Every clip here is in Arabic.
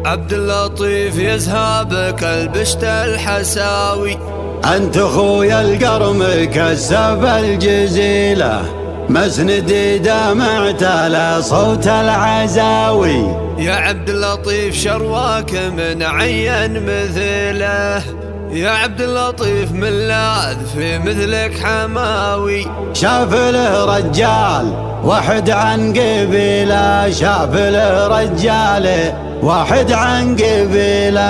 عبد اللطيف يزهابك البشت الحساوي. أنت أخويا القرم كسب الجزيلة، مسندي دمعت على صوت العزاوي. يا عبد اللطيف شرواك من عين مثله، يا عبد اللطيف من لاذ في مثلك حماوي. شاف له رجال واحد عن قبيله، شاف له رجال واحد عن قبيله.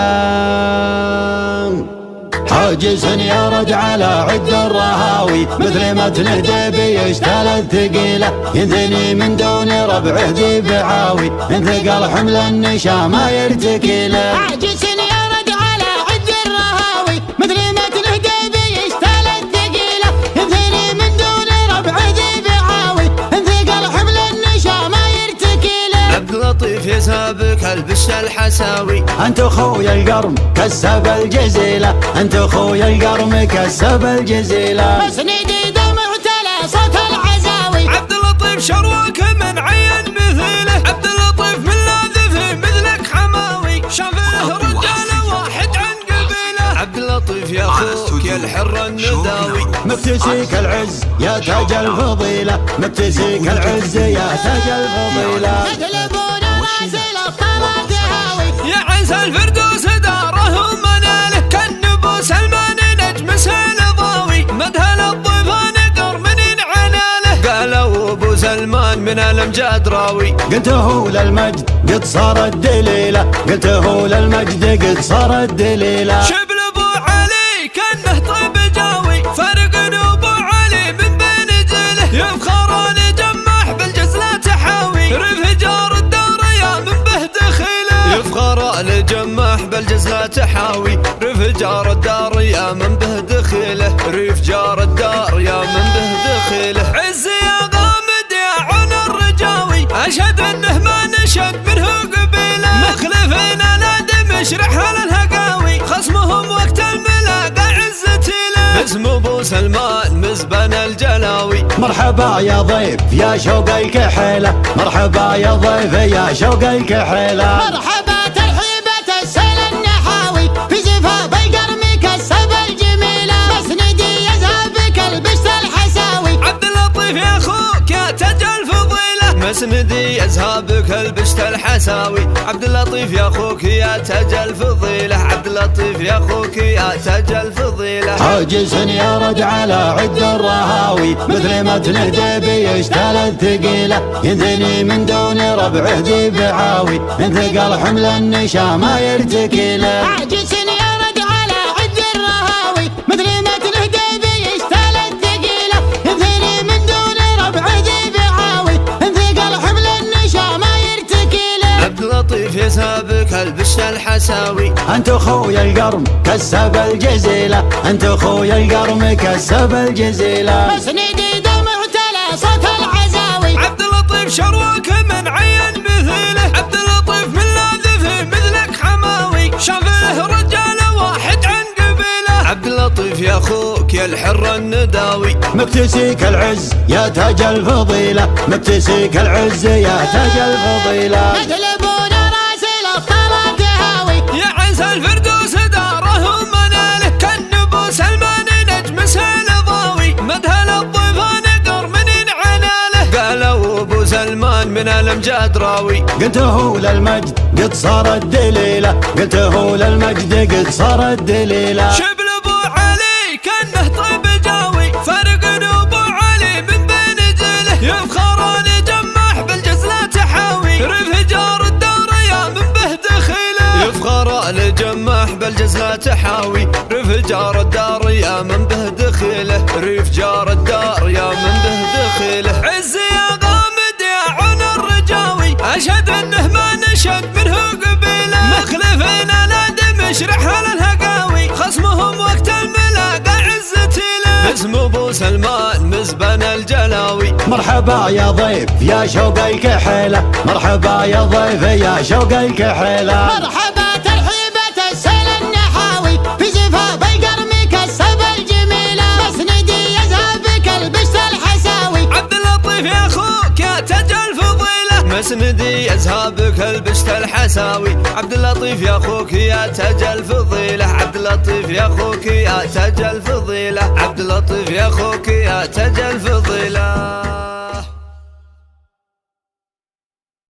حاجز يرد على عد الرهاوي، مثل ما تنهدي بيشتل الثقيله. ينثني من دون ربعه ذي بعاوي، ان ثقل حمل النشا ما يرتكي له. حاجز يرد على عد الرهاوي، مثل ما تنهدي بيشتل الثقيله. ينثني من دون ربعه ذي بعاوي، ان ثقل حمل النشا ما يرتكي له. عبد اللطيف يزهابك البشت الحساوي. انت اخويا القرم كسب الجزيله، انت اخويا القرم كسب الجزيله. مسندي دمعت على صوت العزاوي. عبد اللطيف شرواك من عين مثله، عبد اللطيف من لاذ في مثلك حماوي. شاف له رجال واحد عن قبيله. عبد اللطيف يا اخوك يا الحر النداوي. مكتسيك العز يا تاج الفضيله، مكتسيك العز يا تاج الفضيله. يطلبون راسل الطرف تهاوي. يا عز الفردوس داره ومناله، كالنبو سلمان نجم سلضاوي. مدهل الضيفان قرمن عناله، قالوا ابو سلمان من الامجاد راوي. قلت هو للمجد قد صارت دليله، قلت هو للمجد قد صارت دليله. شبل ابو علي كانه طيب جاوي، فرق ابو علي من بين جيله. يفخران جمح بالجزله تحاوي، رفجار الدار يا من به دخيله. يفخران جمح بالجزله تحاوي، رفجار الدار يا من به دخيله. رفجار الدار يا من به دخيله. عز يا غامد يا عون الرجاوي، اشهد انه ما نشد منه قبيله. مخلفنا نادم يشرح على الهقاوي، خصمهم وقت الملاقى عزتي له. باسم ابو سلمان مزبن الجلاوي. مرحبا يا ضيف يا شوق الكحيله، مرحبا يا ضيف يا شوق الكحيله. مرحبا ترحيبة السيل النحاوي، في زفاف القرم كسب الجميله. مسندي يزهابك البشت الحساوي. عبد اللطيف يا اخوك يا تاج الفضيله، مسندي يزهابك البشت الحساوي. عبد اللطيف يا اخوك يا تاج الفضيله، عبد اللطيف يا اخوك يا تاج الفضيله. حاجز يرد على عد الرهاوي، مثل ما تنهدي بيشتل الثقيله. ينثني من دون ربعه ذي بعاوي، ان ثقل حمل النشا ما يرتكي له. حاجز يرد على عد الرهاوي، مثل ما تنهدي بيشتل الثقيله. ينثني من دون ربعه ذي بعاوي، ان ثقل حمل النشا ما يرتكي له. عبد اللطيف يزهابك البشت الحساوي. انت اخويا القرم كسب الجزيله، انت اخويا القرم كسب الجزيله. مسندي دمعت على صوت العزاوي. عبد اللطيف شرواك من عين مثله، عبد اللطيف من لاذ في مثلك حماوي. شاف له رجال واحد عن قبيله. عبد اللطيف يا اخوك يا الحر النداوي. مكتسيك العز يا تاج الفضيله، مكتسيك العز يا تاج الفضيله. يطلبون راسل الطرف تهاوي. يا عز الفردوس داره ومناله، كالنبو سلمان نجم سلضاوي. مدهل الضيفان قرمن عناله، قالوا ابو سلمان من الامجاد راوي. قلت هو للمجد قد صارت دليله، قلت هو للمجد قد صارت دليله. شبل ابو علي كانه طيب جاوي، فرق ابو علي من بين جيله. يفخران جمح بالجزله تحاوي، رفجار الدار يا من به دخيله. يفخران جمح بالجزله تحاوي، رفجار الدار يا من به دخيله. رفجار الدار يا من به دخيله. عز يا غامد يا عون الرجاوي، اشهد انه ما نشد منه قبيله. مخلفنا نادم يشرح على الهقاوي، خصمهم وقت الملاقى عزتي له. باسم ابو سلمان مزبن الجلاوي. مرحبا يا ضيف يا شوق الكحيله، مرحبا يا ضيف يا شوق الكحيله. مرحبا ترحيبة السيل النحاوي، في زفاف القرم كسب الجميله. مسندي يزهابك البشت الحساوي. عبد اللطيف يا اخوك يا تاج الفضيله، اسندي ازهابك البست الحساوي. عبد اللطيف يا اخوك يا تاج الفضيله، عبد اللطيف يا اخوك يا تاج الفضيله، عبد اللطيف يا اخوك يا تاج الفضيله.